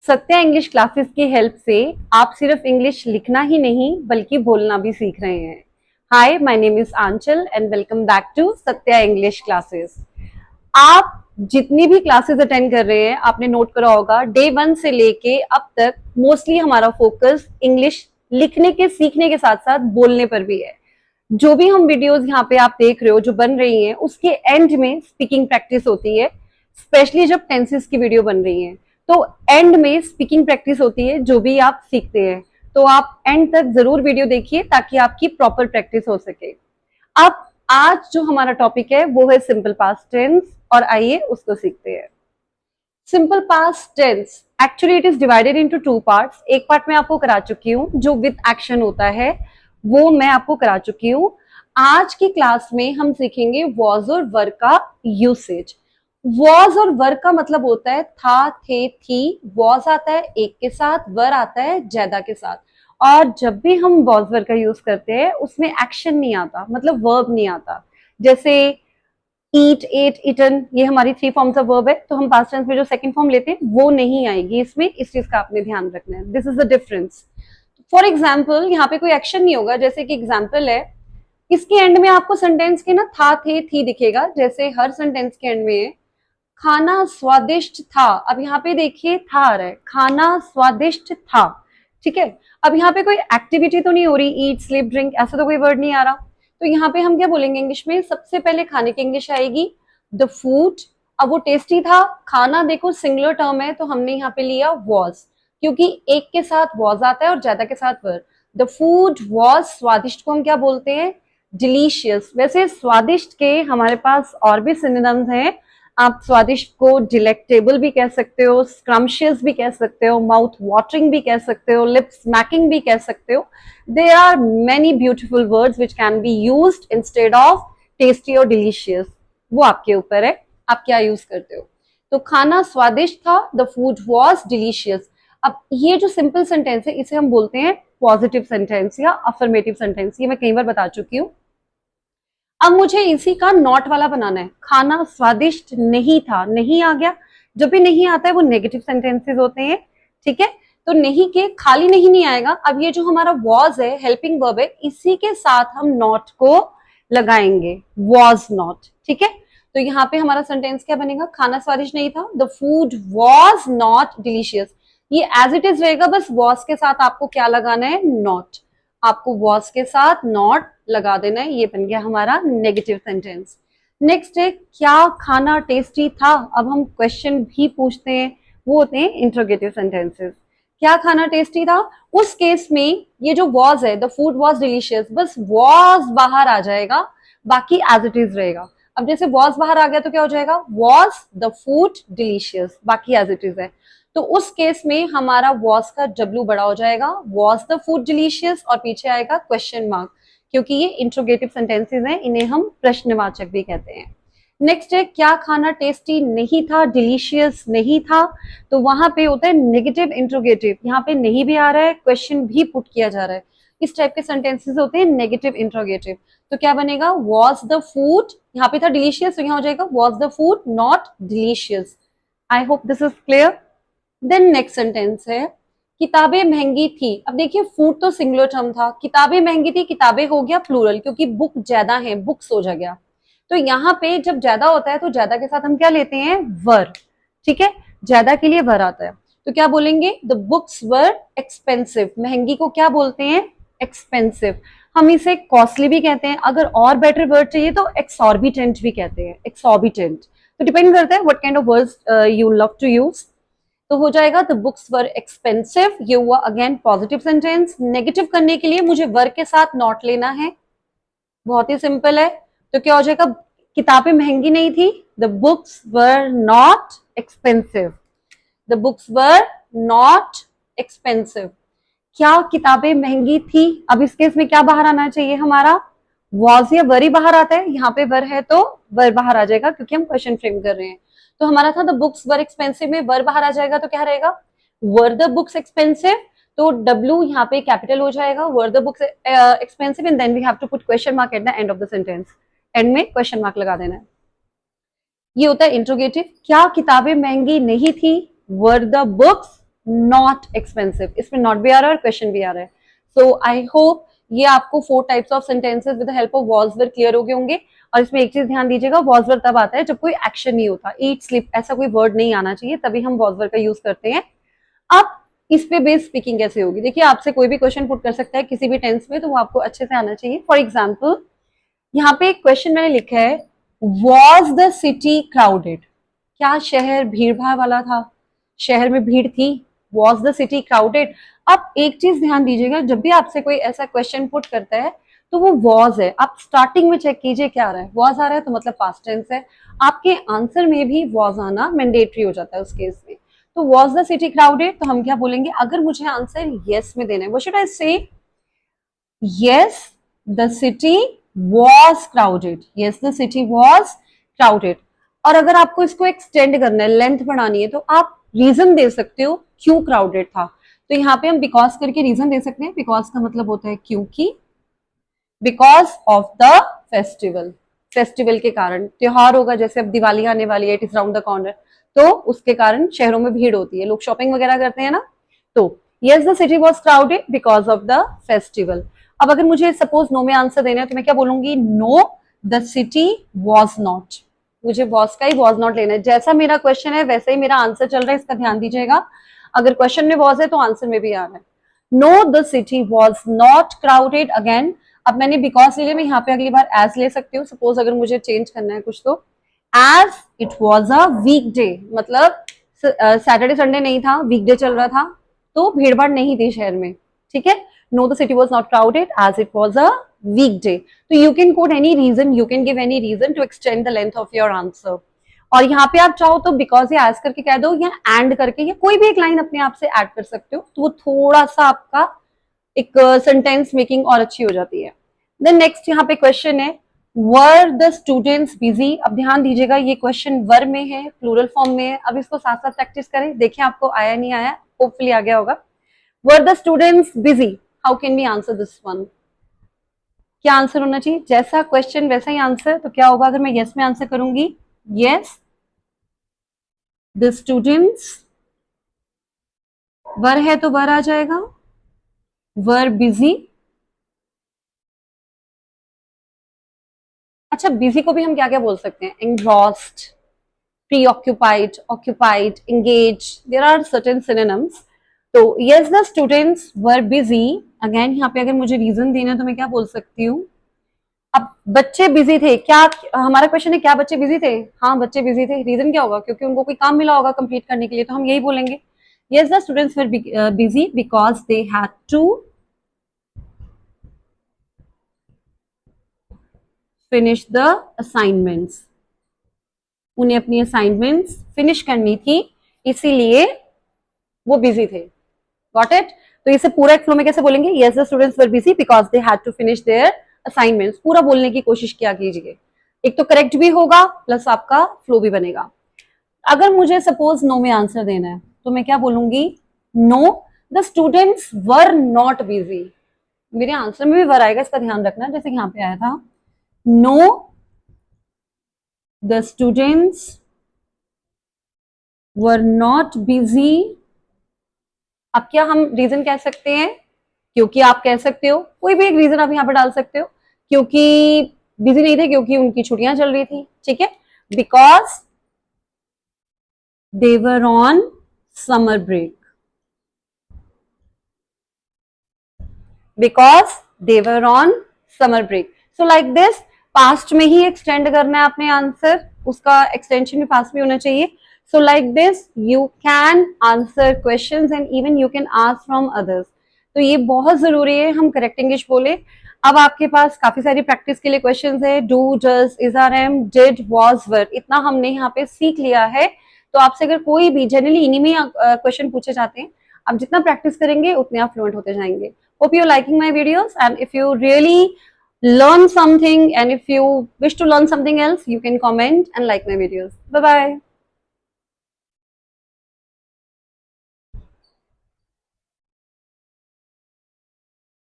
Satya English classes की help से आप सिर्फ इंग्लिश लिखना ही नहीं बल्कि बोलना भी सीख रहे हैं। Hi, my name is Aanchal and welcome back to Satya English classes. आप जितनी भी क्लासेस अटेंड कर रहे हैं, आपने नोट करा होगा डे 1 से लेके अब तक मोस्टली हमारा फोकस इंग्लिश लिखने के सीखने के साथ साथ बोलने पर भी है। जो भी हम वीडियोस यहाँ पे आप देख रहे हो जो बन रही हैं, उसके एंड में स्पीकिंग प्रैक्टिस होती है। स्पेशली जब टेंसेस की वीडियो बन रही है तो एंड में स्पीकिंग प्रैक्टिस होती है, जो भी आप सीखते हैं। तो आप एंड तक जरूर वीडियो देखिए ताकि आपकी प्रॉपर प्रैक्टिस हो सके। अब आज जो हमारा टॉपिक है वो है सिंपल पास्ट टेंस, और आइए उसको सीखते हैं। Simple past tense actually it is divided into two parts. एक पार्ट में आपको करा चुकी हूँ जो विद एक्शन होता है, वो मैं आपको करा चुकी हूँ। आज की क्लास में हम सीखेंगे वॉज और वर का यूसेज। वॉज और वर का मतलब होता है था, थे, थी। वॉज आता है एक के साथ, वर आता है ज्यादा के साथ। और जब भी हम वॉज वर का यूज करते हैं उसमें एक्शन नहीं आता, मतलब वर्ब नहीं आता। जैसे ईट, एट, इटन, ये हमारी थ्री फॉर्म्स ऑफ वर्ब है, तो हम पास्ट टेंस में जो सेकंड फॉर्म लेते हैं वो नहीं आएगी इसमें। इस चीज का आपने ध्यान रखना है। This is the difference. For example यहाँ पे कोई एक्शन नहीं होगा। जैसे कि एग्जाम्पल है, इसके एंड में आपको सेंटेंस के ना था, थे, थी दिखेगा। जैसे हर सेंटेंस के एंड में खाना स्वादिष्ट था। अब यहाँ पे देखिए था आ रहा है, खाना स्वादिष्ट था। ठीक है, अब यहाँ पे कोई एक्टिविटी तो नहीं हो रही, ईट, स्लीप, ड्रिंक, ऐसा तो कोई वर्ड नहीं आ रहा। तो यहाँ पे हम क्या बोलेंगे इंग्लिश में? सबसे पहले खाने की इंग्लिश आएगी द फूड। अब वो टेस्टी था, खाना देखो सिंगुलर टर्म है तो हमने यहाँ पे लिया वॉज, क्योंकि एक के साथ वॉज आता है और ज्यादा के साथ वर। द फूड वॉज, स्वादिष्ट को हम क्या बोलते हैं? डिलीशियस। वैसे स्वादिष्ट के हमारे पास और भी सिनोनिम्स हैं। आप स्वादिष्ट को डिलेक्टेबल भी कह सकते हो, स्क्रम्शियस भी कह सकते हो, माउथ वाटरिंग भी कह सकते हो, लिप स्मैकिंग भी कह सकते हो। There are many beautiful words which can be used instead of tasty और डिलीशियस। वो आपके ऊपर है, आप क्या यूज करते हो। तो खाना स्वादिष्ट था, द फूड वॉज डिलीशियस। अब ये जो सिंपल सेंटेंस है इसे हम बोलते हैं पॉजिटिव सेंटेंस या अफर्मेटिव सेंटेंस। ये मैं कई बार बता चुकी हूँ। अब मुझे इसी का नॉट वाला बनाना है। खाना स्वादिष्ट नहीं था, नहीं आ गया। जब भी नहीं आता है वो नेगेटिव सेंटेंसेस होते हैं। ठीक है, तो नहीं के खाली नहीं आएगा। अब ये जो हमारा वॉज है, हेल्पिंग वर्ब है, इसी के साथ हम नॉट को लगाएंगे, वॉज नॉट। ठीक है, तो यहाँ पे हमारा सेंटेंस क्या बनेगा? खाना स्वादिष्ट नहीं था, the food was not delicious. ये एज इट इज रहेगा, बस वॉज के साथ आपको क्या लगाना है? नॉट। आपको वॉज के साथ नॉट लगा देना है। ये बन गया हमारा नेगेटिव सेंटेंस। नेक्स्ट है क्या खाना टेस्टी था। अब हम क्वेश्चन भी पूछते हैं, वो होते हैं इंट्रोगेटिव सेंटेंसेस। क्या खाना टेस्टी था? उस केस में ये जो वॉज है, द फूड वॉज डिलीशियस, बस वॉज बाहर आ जाएगा, बाकी एज इट इज रहेगा। अब जैसे वॉज बाहर आ गया तो क्या हो जाएगा? वॉज द फूड डिलीशियस, बाकी एज इट इज है। तो उस केस में हमारा वॉज का डब्ल्यू बड़ा हो जाएगा, वॉज द फूड डिलीशियस, और पीछे आएगा क्वेश्चन मार्क, क्योंकि ये इंट्रोगेटिव सेंटेंसेस हैं, इन्हें हम प्रश्नवाचक भी कहते हैं। नेक्स्ट है क्या खाना टेस्टी नहीं था, डिलीशियस नहीं था, तो वहां पे होता है नेगेटिव इंट्रोगेटिव। यहाँ पे नहीं भी आ रहा है, क्वेश्चन भी पुट किया जा रहा है। इस टाइप के सेंटेंसेस होते हैं नेगेटिव इंट्रोगेटिव। तो क्या बनेगा? वॉज द फूड, यहाँ पे था डिलीशियस तो यहाँ हो जाएगा was the food not delicious. I hope this is clear. Then next sentence है किताबें महंगी थी। अब देखिए फूड तो सिंगुलर टर्म था, किताबें महंगी थी, किताबें हो गया प्लूरल क्योंकि बुक ज्यादा है, बुक्स हो गया। तो यहाँ पे जब ज्यादा होता है तो ज्यादा के साथ हम क्या लेते हैं? वर। ठीक है, ज्यादा के लिए वर आता है तो क्या बोलेंगे? The books were expensive. महंगी को क्या बोलते हैं? एक्सपेंसिव। हम इसे कॉस्टली भी कहते हैं, अगर और बेटर वर्ड चाहिए तो एक्सॉर्बिटेंट भी कहते हैं, एक्सॉर्बिटेंट। तो डिपेंड करता है what kind of words you love to use. तो हो जाएगा द बुक्स वर एक्सपेंसिव। ये हुआ अगेन पॉजिटिव सेंटेंस। नेगेटिव करने के लिए मुझे वर के साथ नॉट लेना है, बहुत ही सिंपल है। तो क्या हो जाएगा? किताबें महंगी नहीं थी, the books were not expensive. The books were not expensive. क्या किताबें महंगी थी? अब इस केस में क्या बाहर आना चाहिए हमारा? वॉज या वर ही बाहर आता है। यहाँ पे वर है तो वर बाहर आ जाएगा क्योंकि हम क्वेश्चन फ्रेम कर रहे हैं। तो हमारा था द बुक्स वर एक्सपेंसिव में वर बाहर आ जाएगा तो क्या रहेगा? Were the books expensive. तो डब्ल्यू यहाँ पे कैपिटल हो जाएगा, were the books expensive, and then we have to put question mark at the end of the sentence. End में क्वेश्चन मार्क लगा देना है। ये होता है इंट्रोगेटिव। क्या किताबें महंगी नहीं थी? वर द बुक्स नॉट एक्सपेंसिव, इसमें नॉट भी आ रहा है और क्वेश्चन भी आ रहा है। सो आई होप ये आपको 4 types of sentences with the help of was word clear हो गए होंगे। और इसमें एक चीज ध्यान दीजिएगा, वॉज वर्ड तब आता है जब कोई एक्शन नहीं होता, ईट स्लिप ऐसा कोई वर्ड नहीं आना चाहिए, तभी हम वॉज वर्ड का यूज करते हैं। अब इस पे बेस्ड स्पीकिंग कैसे होगी, देखिए आपसे कोई भी क्वेश्चन पुट कर सकता है किसी भी टेंस में, तो वो आपको अच्छे से आना चाहिए। फॉर एग्जाम्पल यहाँ पे एक क्वेश्चन मैंने लिखा है, वॉज द सिटी क्राउडेड, क्या शहर भीड़ भाड़ वाला था, शहर में भीड़ थी, वॉज द सिटी क्राउडेड। अब एक चीज ध्यान दीजिएगा, जब भी आपसे कोई ऐसा क्वेश्चन पुट करता है तो वो वॉज है, आप स्टार्टिंग में चेक कीजिए क्या आ रहा है, वॉज आ रहा है तो मतलब पास्ट टेंस है, आपके आंसर में भी वॉज आना मैंडेटरी हो जाता है उस केस में। तो वॉज द सिटी क्राउडेड, तो हम क्या बोलेंगे, अगर मुझे आंसर यस में देना है, व्हाट शुड आई से, yes the city was crowded, yes the city was crowded. और अगर आपको इसको एक्सटेंड करना है, लेंथ बढ़ानी है, तो आप रीजन दे सकते हो क्यों क्राउडेड था। तो यहाँ पे हम बिकॉज करके रीजन दे सकते हैं, बिकॉज का मतलब होता है क्योंकि, because of the festival, festival के कारण, त्योहार होगा, जैसे अब दिवाली आने वाली है, it is round the corner, तो उसके कारण शहरों में भीड़ होती है, लोग शॉपिंग वगैरह करते हैं ना। तो yes the city was crowded because of the festival. अब अगर मुझे सपोज नो में आंसर देना है तो मैं क्या बोलूंगी, no the city was not, मुझे वॉज का ही वॉज नॉट लेना है, जैसा मेरा क्वेश्चन है वैसे ही मेरा आंसर चल रहा है, इसका ध्यान दीजिएगा। अगर क्वेश्चन में वॉज है तो आंसर में भी आ रहा है, no the city was not crowded. Again अब मैंने बिकॉज ले लिया, मैं यहाँ पे अगली बार एज ले सकती हूँ, सपोज अगर मुझे चेंज करना है कुछ, तो as it was a weekday, मतलब सैटरडे संडे नहीं था, वीकडे चल रहा था, तो भीड़ भाड़ नहीं थी शहर में, ठीक है। No the city was not crowded as it was a weekday. तो you can quote any reason, you can give any reason to extend the length of your answer. और यहाँ पे आप चाहो तो बिकॉज या एज करके कह दो, या एंड करके, या कोई भी एक लाइन अपने आप से ऐड कर सकते हो, तो वो थोड़ा सा आपका एक सेंटेंस मेकिंग और अच्छी हो जाती है। देन नेक्स्ट यहाँ पे क्वेश्चन है, वर द स्टूडेंट्स बिजी। अब ध्यान दीजिएगा ये क्वेश्चन वर में है, प्लूरल फॉर्म में है। अब इसको साथ साथ प्रैक्टिस करें, देखिए आपको आया नहीं आया, होपफुली आ गया होगा। Were the students busy, how can we answer this one, क्या आंसर होना चाहिए, जैसा क्वेश्चन वैसा ही आंसर। तो क्या होगा अगर मैं यस में आंसर करूंगी, यस द स्टूडेंट्स, वर है तो वर आ जाएगा, वर बिजी। अच्छा बिजी को भी हम क्या क्या बोल सकते हैं, engrossed, preoccupied, occupied, engaged, there are certain synonyms। तो yes the students were busy, again यहाँ पे अगर मुझे रीजन देना है तो मैं क्या बोल सकती हूँ, अब बच्चे बिजी थे, क्या हमारा क्वेश्चन है क्या बच्चे बिजी थे, हाँ बच्चे बिजी थे, रीजन क्या होगा, क्योंकि उनको कोई काम मिला होगा कंप्लीट करने के लिए, तो हम यही बोलेंगे yes the students were busy because they had to finish the assignments, उन्हें अपनी असाइनमेंट्स फिनिश करनी थी इसीलिए वो बिजी थे। Got it. तो इसे पूरा एक फ्लो में कैसे बोलेंगे, yes the students were busy because they had to finish their assignments. पूरा बोलने की कोशिश किया कीजिए, एक तो करेक्ट भी होगा प्लस आपका फ्लो भी बनेगा। अगर मुझे सपोज नो में आंसर देना है तो मैं क्या बोलूंगी, know the students were not busy. मेरे आंसर में भी वर आएगा, इसका ध्यान रखना, जैसे यहाँ पे आया था, no the students were not busy। अब क्या हम रीजन कह सकते हैं, क्योंकि आप कह सकते हो, कोई भी एक रीजन आप यहाँ पे डाल सकते हो, क्योंकि बिजी नहीं थे क्योंकि उनकी छुट्टियां चल रही थी, ठीक है, because they were on summer break, because they were on summer break. So like this, past में ही एक्सटेंड करना है अपने आंसर, उसका एक्सटेंशन भी पास्ट में होना चाहिए। So like this you can answer questions and even you can ask from others। तो ये बहुत जरूरी है हम करेक्ट इंग्लिश बोले। अब आपके पास काफी सारी प्रैक्टिस के लिए क्वेश्चंस है, do, does, is are am, did, was, were, इतना हमने यहाँ पे सीख लिया है। तो आपसे अगर कोई भी जनरली इन्हीं में क्वेश्चन पूछे जाते हैं, आप जितना प्रैक्टिस करेंगे उतने आप फ्लुएंट होते जाएंगे। Hope you liking my videos and if you really learn something and if you wish to learn something else you can comment and like my videos। Bye bye।